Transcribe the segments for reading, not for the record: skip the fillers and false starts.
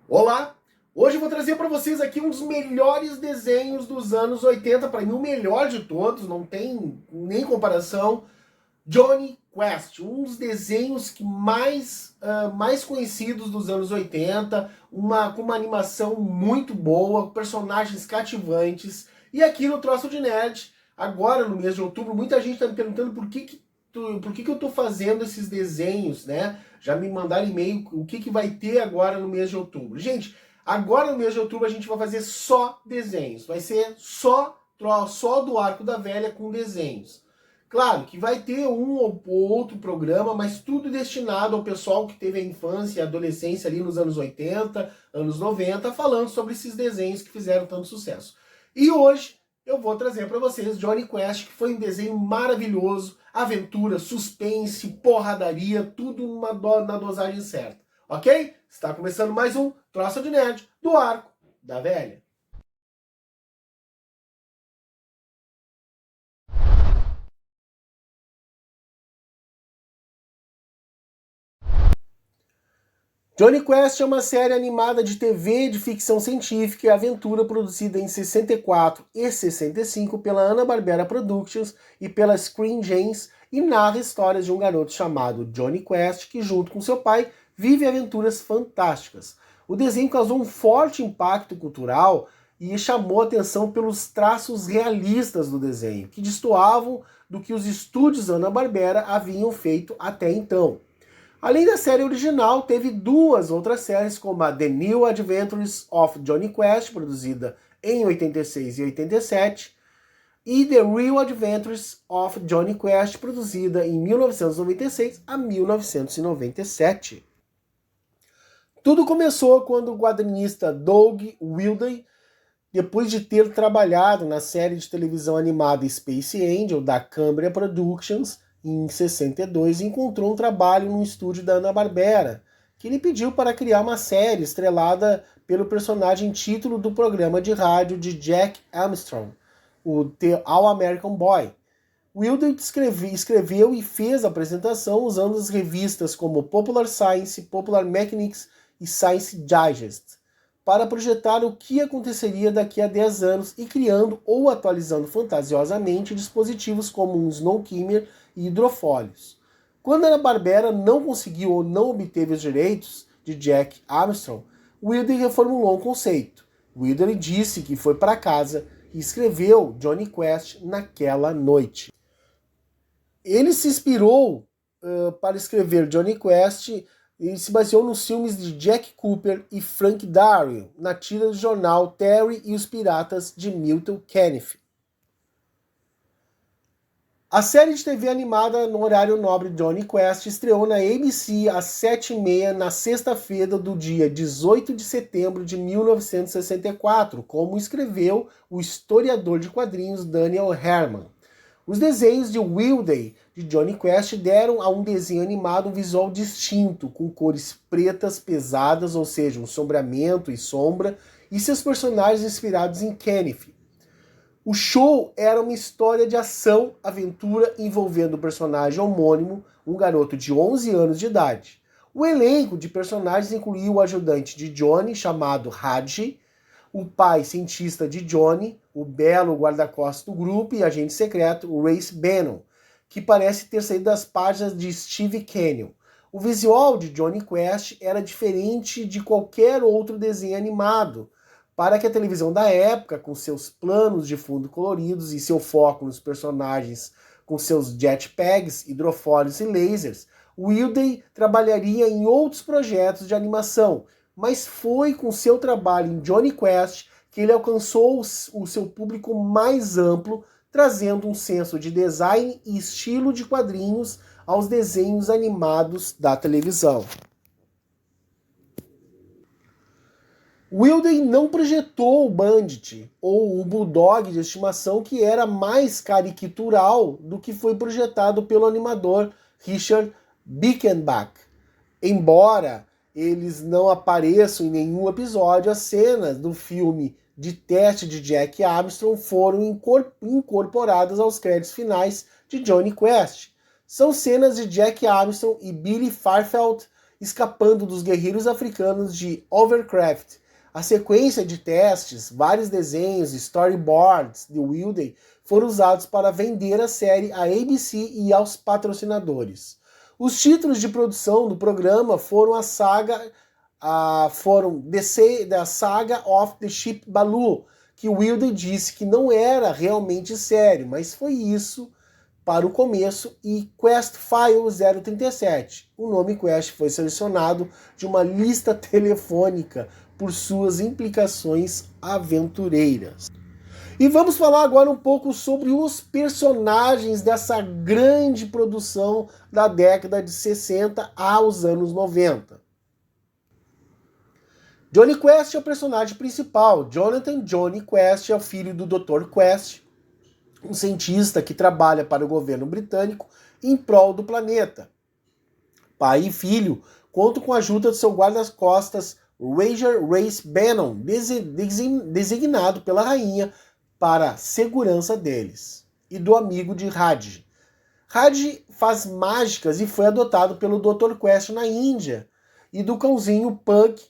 Olá! Hoje eu vou trazer para vocês aqui um dos melhores desenhos dos anos 80, para mim o melhor de todos, não tem nem comparação. Jonny Quest, um dos desenhos que mais conhecidos dos anos 80, com uma animação muito boa, personagens cativantes. E aqui no Troço de Nerd, agora no mês de outubro, muita gente está me perguntando por que eu estou fazendo esses desenhos, né? Já me mandaram e-mail o que vai ter agora no mês de outubro. Gente, agora no mês de outubro a gente vai fazer só desenhos. Vai ser só do Arco da Velha com desenhos. Claro que vai ter um ou outro programa, mas tudo destinado ao pessoal que teve a infância e a adolescência ali nos anos 80, anos 90, falando sobre esses desenhos que fizeram tanto sucesso. E hoje eu vou trazer para vocês Jonny Quest, que foi um desenho maravilhoso, aventura, suspense, porradaria, tudo na dosagem certa. Ok? Está começando mais um Troço de Nerd do Arco da Velha. Jonny Quest é uma série animada de TV de ficção científica e aventura produzida em 64 e 65 pela Hanna-Barbera Productions e pela Screen Gems e narra histórias de um garoto chamado Jonny Quest que, junto com seu pai, vive aventuras fantásticas. O desenho causou um forte impacto cultural e chamou a atenção pelos traços realistas do desenho, que destoavam do que os estúdios Hanna-Barbera haviam feito até então. Além da série original, teve duas outras séries, como a The New Adventures of Jonny Quest, produzida em 86 e 87, e The Real Adventures of Jonny Quest, produzida em 1996 a 1997. Tudo começou quando o quadrinista Doug Wilday, depois de ter trabalhado na série de televisão animada Space Angel, da Cambria Productions, em 62, encontrou um trabalho no estúdio da Hanna-Barbera, que ele pediu para criar uma série estrelada pelo personagem título do programa de rádio de Jack Armstrong, o The All American Boy. Wilder escreveu e fez a apresentação usando as revistas como Popular Science, Popular Mechanics e Science Digest, para projetar o que aconteceria daqui a 10 anos e criando ou atualizando fantasiosamente dispositivos como um Snowkimmer e hidrofólios. Quando a Barbera não conseguiu ou não obteve os direitos de Jack Armstrong, Wilder reformulou o conceito. Wilder disse que foi para casa e escreveu Jonny Quest naquela noite. Ele se inspirou para escrever Jonny Quest e se baseou nos filmes de Jack Cooper e Frank Darwin, na tira do jornal Terry e os Piratas de Milton Caniff. A série de TV animada no horário nobre Jonny Quest estreou na ABC às 7h30 na sexta-feira do dia 18 de setembro de 1964, como escreveu o historiador de quadrinhos Daniel Herman. Os desenhos de Wilday de Jonny Quest deram a um desenho animado um visual distinto, com cores pretas pesadas, ou seja, um sombreamento e sombra, e seus personagens inspirados em Caniff. O show era uma história de ação, aventura envolvendo o personagem homônimo, um garoto de 11 anos de idade. O elenco de personagens incluía o ajudante de Jonny, chamado Hadji, o pai cientista de Jonny, o belo guarda-costas do grupo e agente secreto, o Race Bannon, que parece ter saído das páginas de Steve Canyon. O visual de Jonny Quest era diferente de qualquer outro desenho animado, para que a televisão da época, com seus planos de fundo coloridos e seu foco nos personagens com seus jetpacks, hidrofólios e lasers, Wilday trabalharia em outros projetos de animação, mas foi com seu trabalho em Jonny Quest que ele alcançou o seu público mais amplo, trazendo um senso de design e estilo de quadrinhos aos desenhos animados da televisão. Wilday não projetou o Bandit, ou o Bulldog de estimação, que era mais caricatural do que foi projetado pelo animador Richard Bickenbach. Embora eles não apareçam em nenhum episódio, as cenas do filme de teste de Jack Armstrong foram incorporadas aos créditos finais de Jonny Quest. São cenas de Jack Armstrong e Billy Farfeld escapando dos guerreiros africanos de Overcraft. A sequência de testes, vários desenhos e storyboards de Wilder foram usados para vender a série à ABC e aos patrocinadores. Os títulos de produção do programa foram da Saga of the Ship Baloo, que Wilder disse que não era realmente sério, mas foi isso para o começo, e Quest File 037. O nome Quest foi selecionado de uma lista telefônica por suas implicações aventureiras. E vamos falar agora um pouco sobre os personagens dessa grande produção da década de 60 aos anos 90. Jonny Quest é o personagem principal. Jonathan Johnny Quest é o filho do Dr. Quest, um cientista que trabalha para o governo britânico em prol do planeta. Pai e filho contam com a ajuda de seu guarda-costas Roger Race Bannon, designado pela rainha para a segurança deles, e do amigo de Raj. Raj faz mágicas e foi adotado pelo Dr. Quest na Índia, e do cãozinho Pug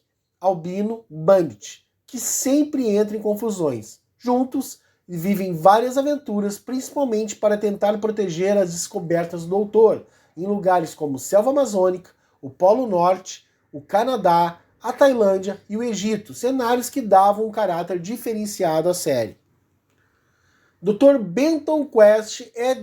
albino Bandit, que sempre entra em confusões. Juntos, vivem várias aventuras, principalmente para tentar proteger as descobertas do doutor, em lugares como Selva Amazônica, o Polo Norte, o Canadá, a Tailândia e o Egito, cenários que davam um caráter diferenciado à série. Dr. Benton Quest é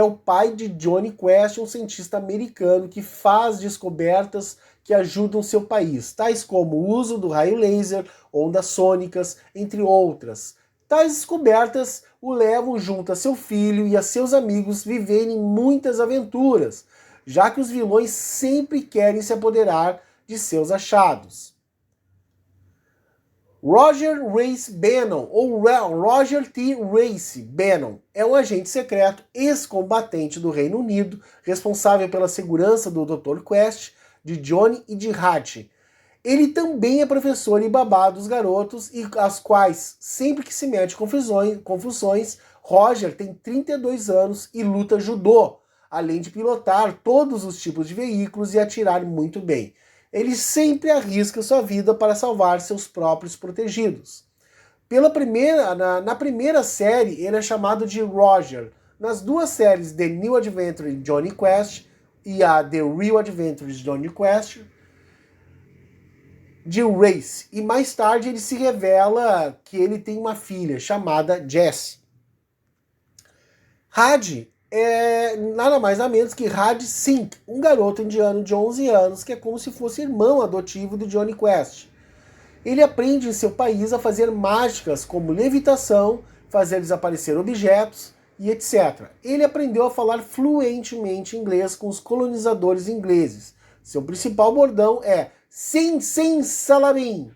o pai de Jonny Quest, um cientista americano que faz descobertas que ajudam seu país, tais como o uso do raio laser, ondas sônicas, entre outras. Tais descobertas o levam junto a seu filho e a seus amigos viverem muitas aventuras, já que os vilões sempre querem se apoderar de seus achados. Roger Race Bannon, ou Roger T. Race Bannon, é um agente secreto ex-combatente do Reino Unido, responsável pela segurança do Dr. Quest, de Jonny e de Raj. Ele também é professor e babá dos garotos, e as quais, sempre que se mete em confusões, Roger tem 32 anos e luta judô, além de pilotar todos os tipos de veículos e atirar muito bem. Ele sempre arrisca sua vida para salvar seus próprios protegidos. Na primeira série, ele é chamado de Roger. Nas duas séries The New Adventures de Jonny Quest e a The Real Adventures de Jonny Quest, de Race. E mais tarde ele se revela que ele tem uma filha chamada Jessie. Raj é nada mais nada menos que Raj Singh, um garoto indiano de 11 anos que é como se fosse irmão adotivo do Jonny Quest. Ele aprende em seu país a fazer mágicas como levitação, fazer desaparecer objetos e etc. Ele aprendeu a falar fluentemente inglês com os colonizadores ingleses. Seu principal bordão é "Sim, sim, Salamim".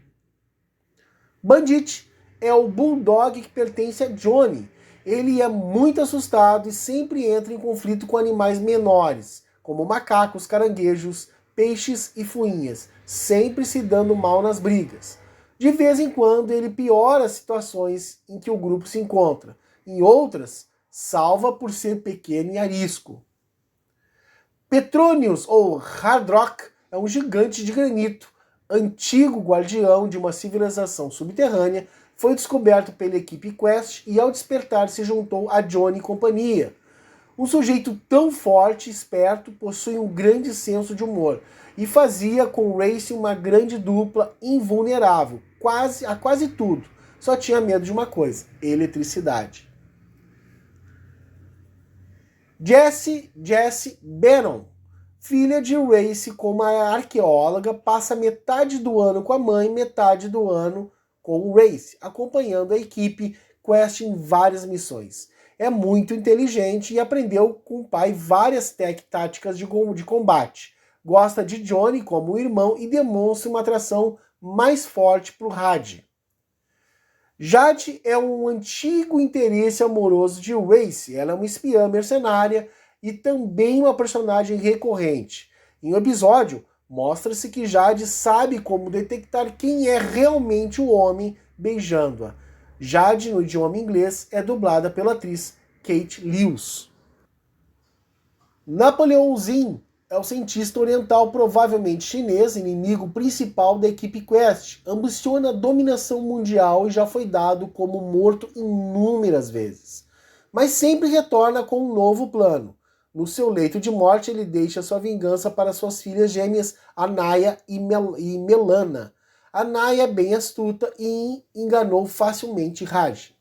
Bandit é o bulldog que pertence a Jonny. Ele é muito assustado e sempre entra em conflito com animais menores, como macacos, caranguejos, peixes e fuinhas, sempre se dando mal nas brigas. De vez em quando ele piora as situações em que o grupo se encontra. Em outras, salva por ser pequeno e arisco. Petronius, ou Hardrock, é um gigante de granito, antigo guardião de uma civilização subterrânea. Foi descoberto pela equipe Quest e ao despertar se juntou a Jonny e companhia. Um sujeito tão forte e esperto possui um grande senso de humor e fazia com Race uma grande dupla invulnerável, a quase tudo. Só tinha medo de uma coisa: eletricidade. Jessie Bannon, filha de Race como arqueóloga, passa metade do ano com a mãe, metade do ano com o Race, acompanhando a equipe Quest em várias missões. É muito inteligente e aprendeu com o pai várias táticas de combate. Gosta de Jonny como irmão e demonstra uma atração mais forte para o Raj. Jade é um antigo interesse amoroso de Race. Ela é uma espiã mercenária e também uma personagem recorrente. Em um episódio, mostra-se que Jade sabe como detectar quem é realmente o homem beijando-a. Jade, no idioma inglês, é dublada pela atriz Kate Lewis. Napoleãozinho é o cientista oriental, provavelmente chinês, inimigo principal da equipe Quest. Ambiciona a dominação mundial e já foi dado como morto inúmeras vezes. Mas sempre retorna com um novo plano. No seu leito de morte, ele deixa sua vingança para suas filhas gêmeas, Anaya e Melana. Anaya é bem astuta e enganou facilmente Raj.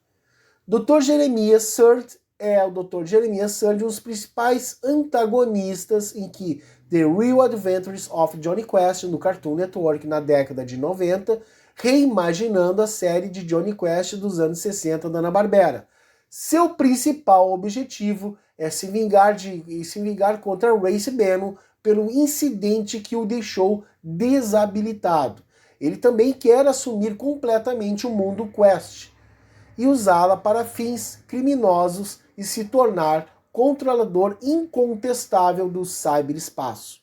Dr. Jeremias Surd é o Dr. Jeremias Surd, um dos principais antagonistas em que The Real Adventures of Johnny Quest no Cartoon Network na década de 90, reimaginando a série de Johnny Quest dos anos 60 da Hanna-Barbera. Seu principal objetivo é se vingar contra Race Bannon pelo incidente que o deixou desabilitado. Ele também quer assumir completamente o mundo Quest e usá-la para fins criminosos e se tornar controlador incontestável do cyberespaço.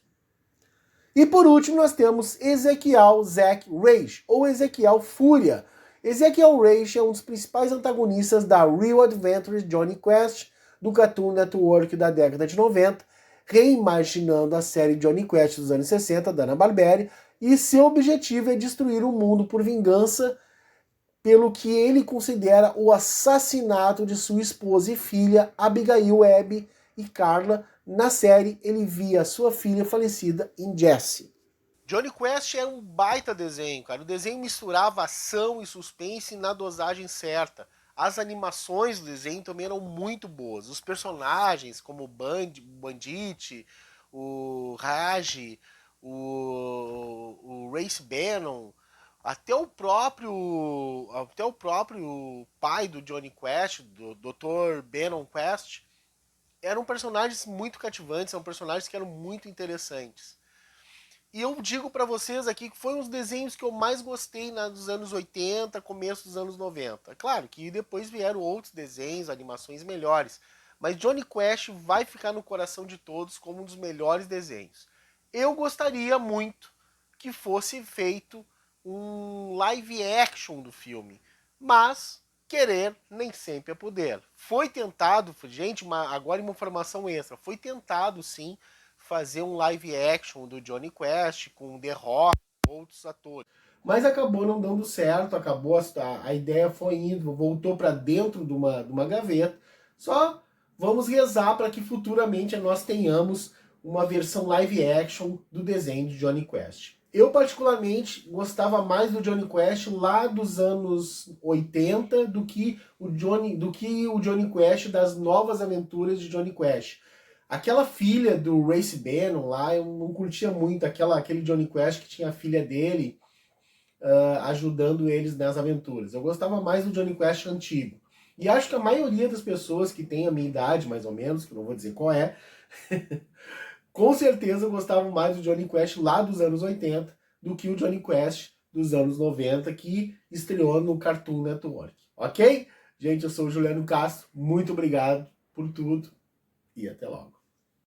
E por último nós temos Ezekiel Zack Rage, ou Ezekiel Fúria. Ezekiel Rage é um dos principais antagonistas da Real Adventures Johnny Quest do Cartoon Network da década de 90, reimaginando a série Johnny Quest dos anos 60 da Hanna-Barbera, e seu objetivo é destruir o mundo por vingança pelo que ele considera o assassinato de sua esposa e filha, Abigail Webb e Carla. Na série, ele via sua filha falecida em Jessie. Johnny Quest é um baita desenho, cara. O desenho misturava ação e suspense na dosagem certa. As animações do desenho também eram muito boas. Os personagens, como o Bandit, o Raj, o Race Bannon, até o próprio pai do Johnny Quest, do Dr. Bannon Quest, eram personagens muito cativantes, são personagens que eram muito interessantes. E eu digo para vocês aqui que foi um dos desenhos que eu mais gostei dos anos 80, começo dos anos 90. Claro que depois vieram outros desenhos, animações melhores, mas Johnny Quest vai ficar no coração de todos como um dos melhores desenhos. Eu gostaria muito que fosse feito um live action do filme, mas querer nem sempre é poder. Foi tentado, gente, agora uma informação extra, foi tentado sim fazer um live action do Johnny Quest com The Rock e outros atores. Mas acabou não dando certo, acabou a ideia foi indo, voltou para dentro de uma gaveta. Só vamos rezar para que futuramente nós tenhamos uma versão live action do desenho de Johnny Quest. Eu particularmente gostava mais do Johnny Quest lá dos anos 80 do que o Johnny Quest das novas aventuras de Johnny Quest. Aquela filha do Race Bannon lá, eu não curtia muito, aquele Johnny Quest que tinha a filha dele ajudando eles nas aventuras. Eu gostava mais do Johnny Quest antigo. E acho que a maioria das pessoas que tem a minha idade, mais ou menos, que eu não vou dizer qual é, com certeza gostavam mais do Johnny Quest lá dos anos 80 do que o Johnny Quest dos anos 90, que estreou no Cartoon Network. Ok? Gente, eu sou o Juliano Castro, muito obrigado por tudo e até logo.